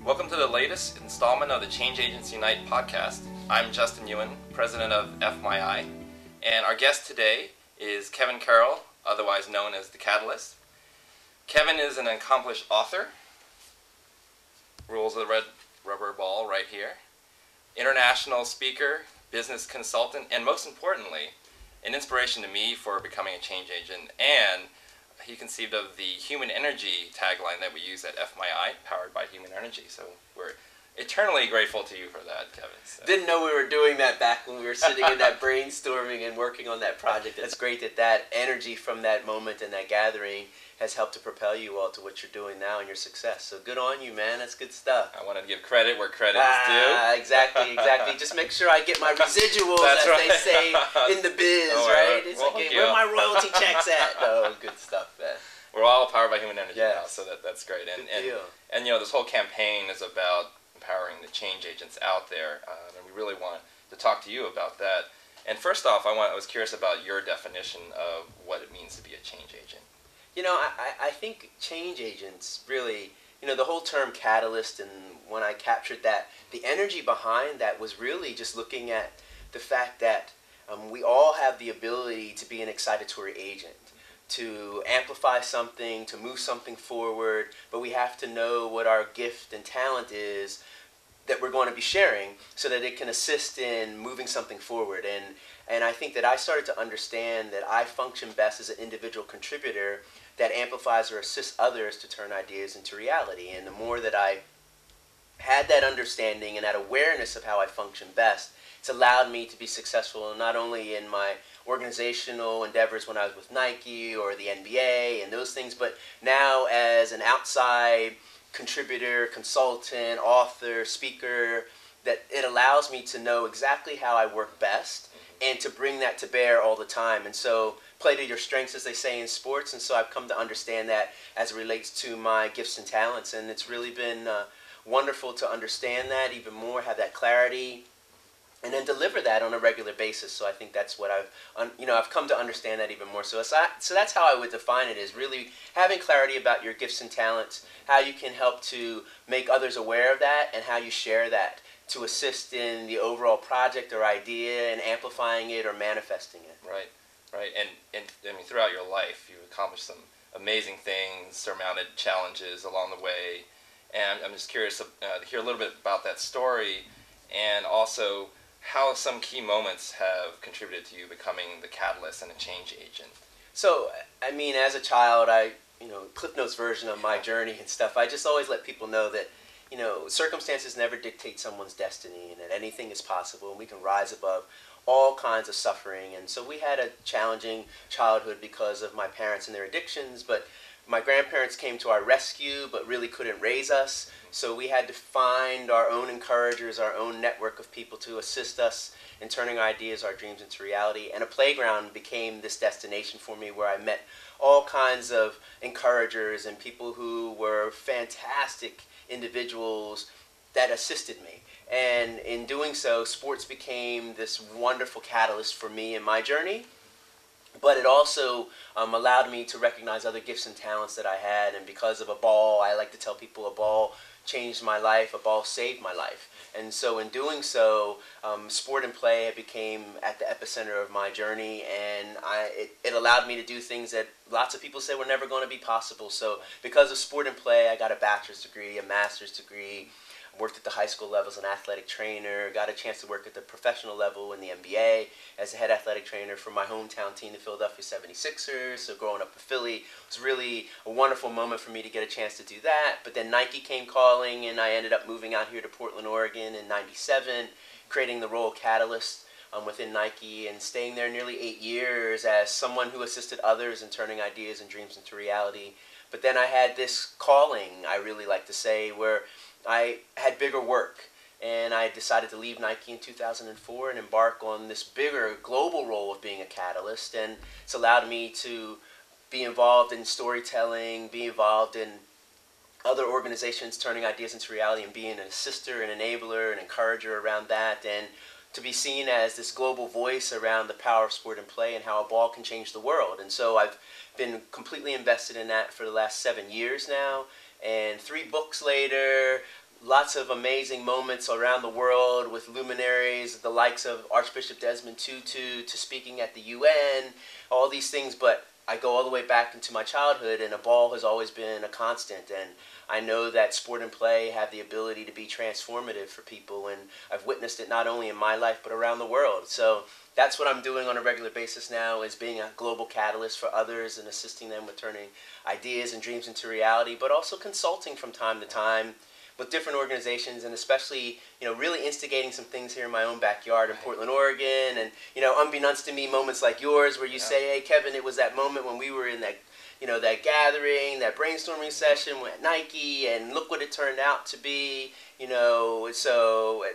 Welcome to the latest installment of the Change Agents Unite podcast. I'm Justin Ewan, president of FMYI, and our guest today is Kevin Carroll, otherwise known as The Catalyst. Kevin is an accomplished author, rules of the red rubber ball right here, international speaker, business consultant, and most importantly, an inspiration to me for becoming a change agent. And he conceived of the Human Energy tagline that we use at FMYI, powered by Human Energy. So we're eternally grateful to you for that, Kevin. So. Didn't know we were doing that back when we were sitting in that brainstorming and working on that project. It's great that energy from that moment and that gathering has helped to propel you all to what you're doing now and your success. So good on you, man. That's good stuff. I wanted to give credit where credit is due. Exactly. Just make sure I get my residuals, they say in the biz, right? It's like, where my royalty checks at? No, good stuff, man. We're all powered by Human Energy now, so that's great. And you know, this whole campaign is about empowering the change agents out there, and we really want to talk to you about that. And first off, I was curious about your definition of what it means to be a change agent. You know, I think change agents really, you know, the whole term catalyst, and when I captured that, the energy behind that was really just looking at the fact that we all have the ability to be an excitatory agent, to amplify something, to move something forward, but we have to know what our gift and talent is that we're going to be sharing so that it can assist in moving something forward. And I think that I started to understand that I function best as an individual contributor that amplifies or assists others to turn ideas into reality. And the more that I had that understanding and that awareness of how I function best, it's allowed me to be successful not only in my organizational endeavors when I was with Nike or the NBA and those things, but now as an outside contributor, consultant, author, speaker, that it allows me to know exactly how I work best and to bring that to bear all the time. And so play to your strengths, as they say in sports, and so I've come to understand that as it relates to my gifts and talents, and it's really been wonderful to understand that even more, have that clarity, and then deliver that on a regular basis. So I think that's what I've come to understand that even more. So that's how I would define it, is really having clarity about your gifts and talents, how you can help to make others aware of that, and how you share that to assist in the overall project or idea and amplifying it or manifesting it. Right. And I mean, throughout your life, you've accomplished some amazing things, surmounted challenges along the way, and I'm just curious to hear a little bit about that story, and also how some key moments have contributed to you becoming the catalyst and a change agent. So, I mean, as a child, Cliff Notes version of my journey and stuff, I just always let people know that, you know, circumstances never dictate someone's destiny, and that anything is possible, and we can rise above all kinds of suffering. And so we had a challenging childhood because of my parents and their addictions, but my grandparents came to our rescue but really couldn't raise us, so we had to find our own encouragers, our own network of people to assist us in turning our ideas, our dreams into reality. And a playground became this destination for me where I met all kinds of encouragers and people who were fantastic individuals that assisted me. And in doing so, sports became this wonderful catalyst for me in my journey. But it also allowed me to recognize other gifts and talents that I had. And because of a ball, I like to tell people a ball changed my life, a ball saved my life. And so in doing so, sport and play became at the epicenter of my journey. And it allowed me to do things that lots of people said were never going to be possible. So because of sport and play, I got a bachelor's degree, a master's degree, worked at the high school level as an athletic trainer, got a chance to work at the professional level in the NBA as a head athletic trainer for my hometown team, the Philadelphia 76ers. So growing up in Philly, it was really a wonderful moment for me to get a chance to do that. But then Nike came calling, and I ended up moving out here to Portland, Oregon in '97, creating the role of Catalyst within Nike, and staying there nearly 8 years as someone who assisted others in turning ideas and dreams into reality. But then I had this calling, I really like to say, where I had bigger work, and I decided to leave Nike in 2004 and embark on this bigger global role of being a catalyst. And it's allowed me to be involved in storytelling, be involved in other organizations turning ideas into reality, and being an assister, an enabler, an encourager around that, and to be seen as this global voice around the power of sport and play and how a ball can change the world. And so I've been completely invested in that for the last 7 years now. And 3 books later, lots of amazing moments around the world with luminaries, the likes of Archbishop Desmond Tutu, to speaking at the UN, all these things. But I go all the way back into my childhood, and a ball has always been a constant. And I know that sport and play have the ability to be transformative for people, and I've witnessed it not only in my life but around the world. So that's what I'm doing on a regular basis now, is being a global catalyst for others and assisting them with turning ideas and dreams into reality, but also consulting from time to time with different organizations, and especially, really instigating some things here in my own backyard in Portland, Oregon. And, unbeknownst to me, moments like yours where you say, hey, Kevin, it was that moment when we were in that, that gathering, that brainstorming session with Nike, and look what it turned out to be, so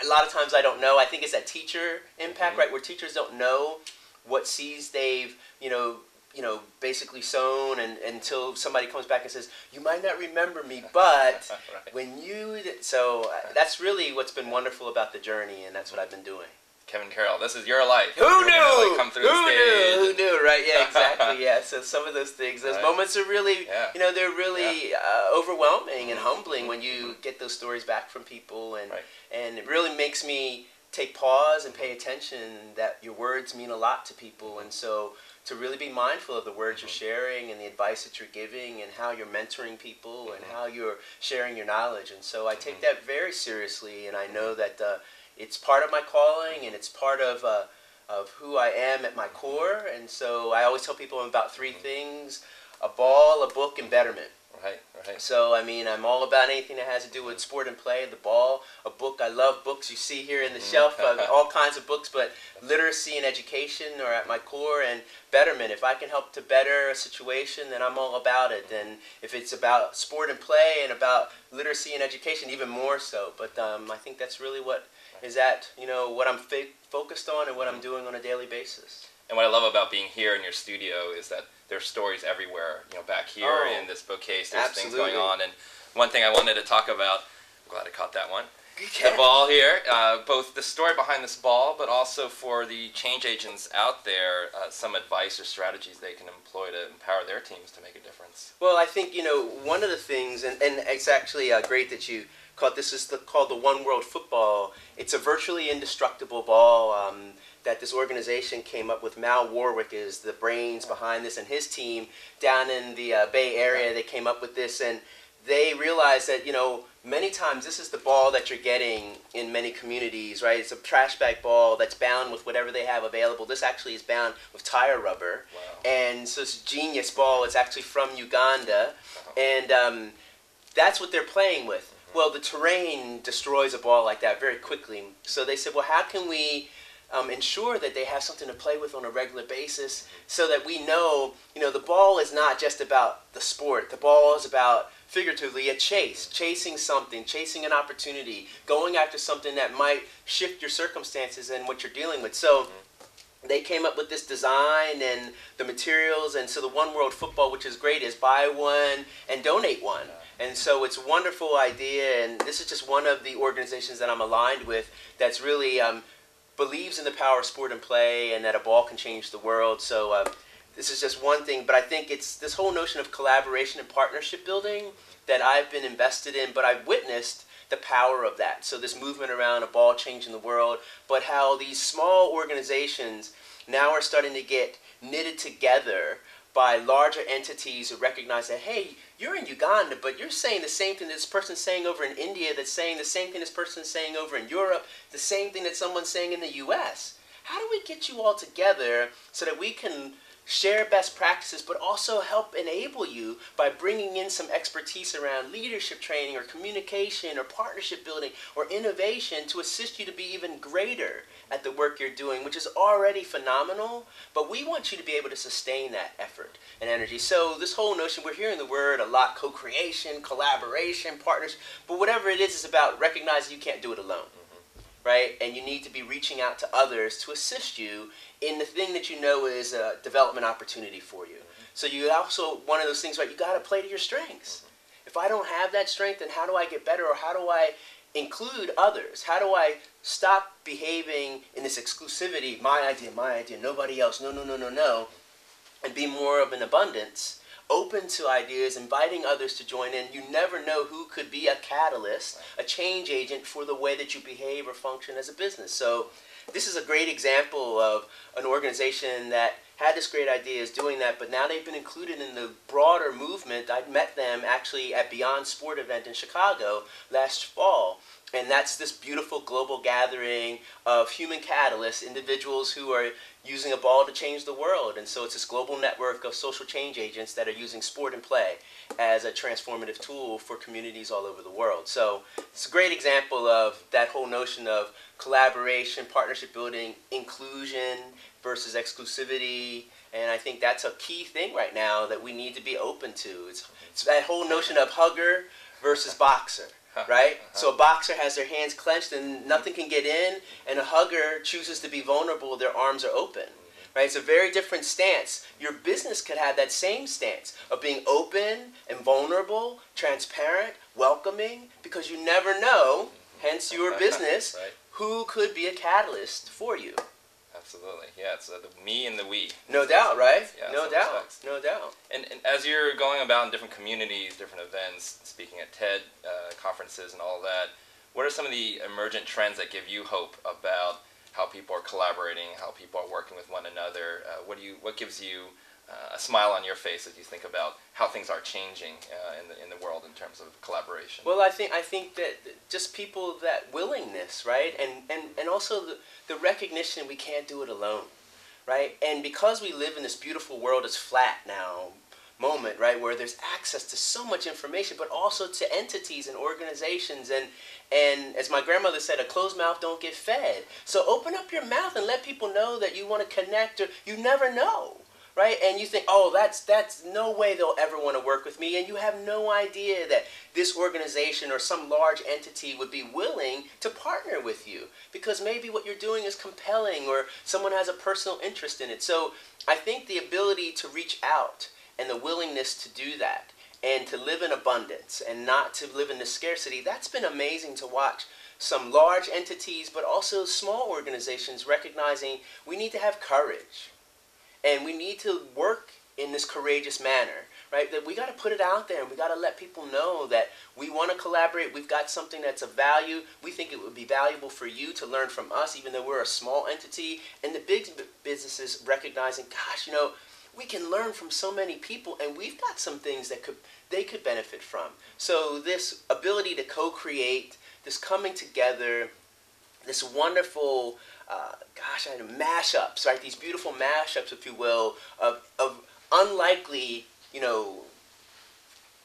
a lot of times I don't know. I think it's that teacher impact, right, where teachers don't know what seeds they've, basically sown, and until somebody comes back and says, you might not remember me, but right. when you did. So that's really what's been wonderful about the journey, and that's what I've been doing. Kevin Carroll, this is your life. Who You're knew? Gonna, come through the stage. Who knew? Right? Yeah, exactly. Yeah. So some of those things, those right. moments are really, yeah. they're really overwhelming and humbling when you get those stories back from people, and right. and it really makes me take pause and pay attention that your words mean a lot to people, and so to really be mindful of the words you're sharing and the advice that you're giving and how you're mentoring people and how you're sharing your knowledge. And so I take that very seriously, and I know that it's part of my calling, and it's part of who I am at my core. And so I always tell people I'm about three things: a ball, a book, and betterment. Right, right. So, I'm all about anything that has to do with sport and play. The ball, a book. I love books. You see here in the shelf, all kinds of books, but literacy and education are at my core, and betterment. If I can help to better a situation, then I'm all about it. And if it's about sport and play and about literacy and education, even more so. But I think that's really what is what I'm focused on and what I'm doing on a daily basis. And what I love about being here in your studio is that there's stories everywhere. Back here in this bookcase, there's things going on. And one thing I wanted to talk about, I'm glad I caught that one, the ball here, both the story behind this ball, but also for the change agents out there, some advice or strategies they can employ to empower their teams to make a difference. Well, I think, one of the things, and it's actually great that you caught this, is called the One World Football. It's a virtually indestructible ball that this organization came up with. Mal Warwick is the brains behind this, and his team down in the Bay Area, they came up with this, and they realized that, many times this is the ball that you're getting in many communities, right? It's a trash bag ball that's bound with whatever they have available. This actually is bound with tire rubber. Wow. And so it's a genius ball. It's actually from Uganda. And that's what they're playing with. Well, the terrain destroys a ball like that very quickly. So they said, well, how can we ensure that they have something to play with on a regular basis, so that we know, the ball is not just about the sport. The ball is about, figuratively, a chasing something, chasing an opportunity, going after something that might shift your circumstances and what you're dealing with. So they came up with this design and the materials, and so the One World Football, which is great, is buy one and donate one. And so it's a wonderful idea, and this is just one of the organizations that I'm aligned with that's really believes in the power of sport and play, and that a ball can change the world. So this is just one thing, but I think it's this whole notion of collaboration and partnership building that I've been invested in, but I've witnessed the power of that. So this movement around a ball changing the world, but how these small organizations now are starting to get knitted together by larger entities who recognize that, hey, you're in Uganda, but you're saying the same thing this person's saying over in India, that's saying the same thing this person's saying over in Europe, the same thing that someone's saying in the US. How do we get you all together so that we can share best practices, but also help enable you by bringing in some expertise around leadership training or communication or partnership building or innovation to assist you to be even greater at the work you're doing, which is already phenomenal, but we want you to be able to sustain that effort and energy. So this whole notion, we're hearing the word a lot, co-creation, collaboration, partnership, but whatever it is, it's about recognizing you can't do it alone. Right? And you need to be reaching out to others to assist you in the thing that you know is a development opportunity for you. So you also, one of those things, right, you got to play to your strengths. If I don't have that strength, then how do I get better, or how do I include others? How do I stop behaving in this exclusivity, my idea, nobody else, no, and be more of an abundance open to ideas, inviting others to join in. You never know who could be a catalyst, a change agent for the way that you behave or function as a business. So this is a great example of an organization that had this great idea, is doing that, but now they've been included in the broader movement. I met them actually at Beyond Sport event in Chicago last fall. And that's this beautiful global gathering of human catalysts, individuals who are using a ball to change the world. And so it's this global network of social change agents that are using sport and play as a transformative tool for communities all over the world. So it's a great example of that whole notion of collaboration, partnership building, inclusion versus exclusivity. And I think that's a key thing right now that we need to be open to. It's that whole notion of hugger versus boxer. Right? So a boxer has their hands clenched and nothing can get in, and a hugger chooses to be vulnerable, their arms are open. Right? It's a very different stance. Your business could have that same stance of being open and vulnerable, transparent, welcoming, because you never know, hence your business, right, who could be a catalyst for you. Absolutely. Yeah, it's the me and the we. No doubt, right? Yeah, no doubt. No doubt. And as you're going about in different communities, different events, speaking at TED conferences and all that, what are some of the emergent trends that give you hope about how people are collaborating, how people are working with one another? What gives you a smile on your face as you think about how things are changing in the world in terms of collaboration? Well, I think that just people, that willingness, right, and also the recognition we can't do it alone, right, and because we live in this beautiful world that's flat now moment, right, where there's access to so much information, but also to entities and organizations, and as my grandmother said, a closed mouth don't get fed. So open up your mouth and let people know that you want to connect, or you never know. Right? And you think, oh, that's no way they'll ever want to work with me. And you have no idea that this organization or some large entity would be willing to partner with you because maybe what you're doing is compelling or someone has a personal interest in it. So I think the ability to reach out and the willingness to do that and to live in abundance and not to live in the scarcity, that's been amazing to watch. Some large entities, but also small organizations recognizing we need to have courage. And we need to work in this courageous manner, right? That we got to put it out there and we got to let people know that we want to collaborate. We've got something that's of value. We think it would be valuable for you to learn from us, even though we're a small entity. And the big businesses recognizing, gosh, we can learn from so many people and we've got some things that they could benefit from. So this ability to co-create, this coming together, this wonderful mashups, right? These beautiful mashups, if you will, of unlikely,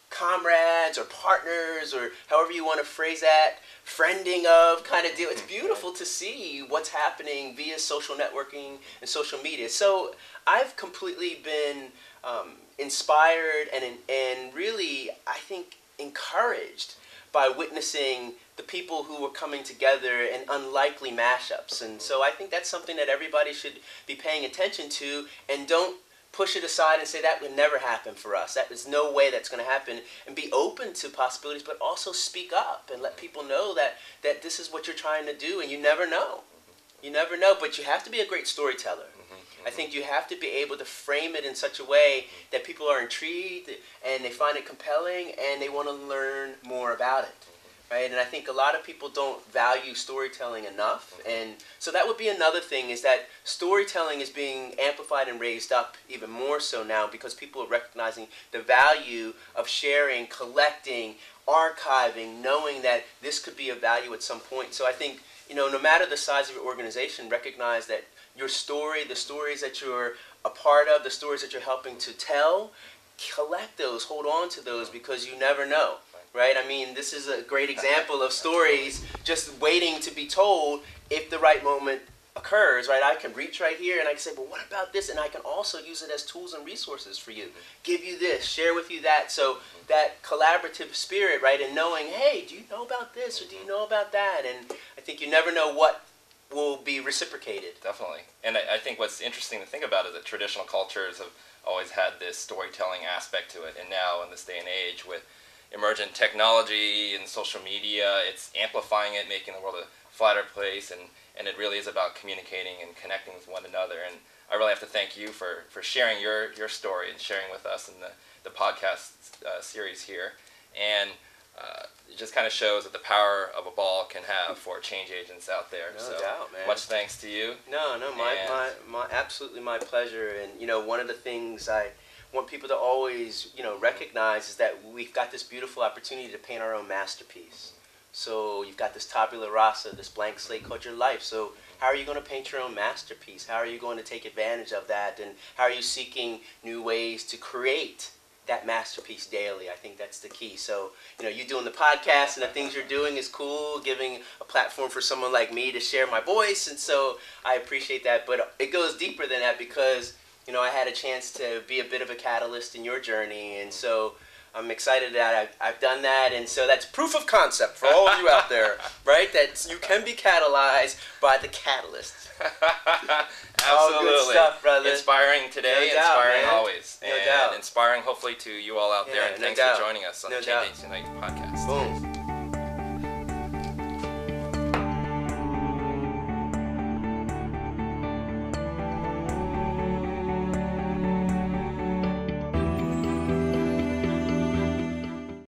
comrades or partners or however you want to phrase that, friending of kind of deal. It's beautiful to see what's happening via social networking and social media. So I've completely been inspired and really, I think, encouraged by witnessing the people who were coming together in unlikely mashups. And so I think that's something that everybody should be paying attention to, and don't push it aside and say that would never happen for us. That is no way that's going to happen, and be open to possibilities, but also speak up and let people know that this is what you're trying to do, and you never know. You never know, but you have to be a great storyteller. I think you have to be able to frame it in such a way that people are intrigued and they find it compelling and they want to learn more about it, right? And I think a lot of people don't value storytelling enough, and so that would be another thing, is that storytelling is being amplified and raised up even more so now because people are recognizing the value of sharing, collecting, archiving, knowing that this could be of value at some point. So I think, no matter the size of your organization, recognize that your story, the stories that you're a part of, the stories that you're helping to tell, collect those, hold on to those, because you never know, right? I mean, this is a great example of stories just waiting to be told if the right moment occurs, right? I can reach right here and I can say, well, what about this? And I can also use it as tools and resources for you. Give you this, share with you that. So that collaborative spirit, right? And knowing, hey, do you know about this or do you know about that? And I think you never know what will be reciprocated. Definitely. And I think what's interesting to think about is that traditional cultures have always had this storytelling aspect to it. And now in this day and age with emergent technology and social media, it's amplifying it, making the world a flatter place. And it really is about communicating and connecting with one another. And I I really have to thank you for sharing your story and sharing with us in the podcast series here. And it just kind of shows that the power of a ball can have for change agents out there. No doubt, man. Much thanks to you. No, my absolutely my pleasure. And you know, one of the things I want people to always, you know, recognize is that we've got this beautiful opportunity to paint our own masterpiece. So you've got this tabula rasa, this blank slate called your life. So how are you going to paint your own masterpiece? How are you going to take advantage of that? And how are you seeking new ways to create that masterpiece daily? I think that's the key. So, you know, you doing the podcast and the things you're doing is cool, giving a platform for someone like me to share my voice. And so I appreciate that. But it goes deeper than that because, you know, I had a chance to be a bit of a catalyst in your journey. And so I'm excited that I've done that, and so that's proof of concept for all of you out there, right? That you can be catalyzed by the catalyst. Absolutely. All good stuff, brother. Inspiring today, No doubt, inspiring man. always. No and doubt. Inspiring hopefully to you all out there, Yeah, and no thanks doubt. for joining us on No the doubt. Change Agents Unite podcast. Boom.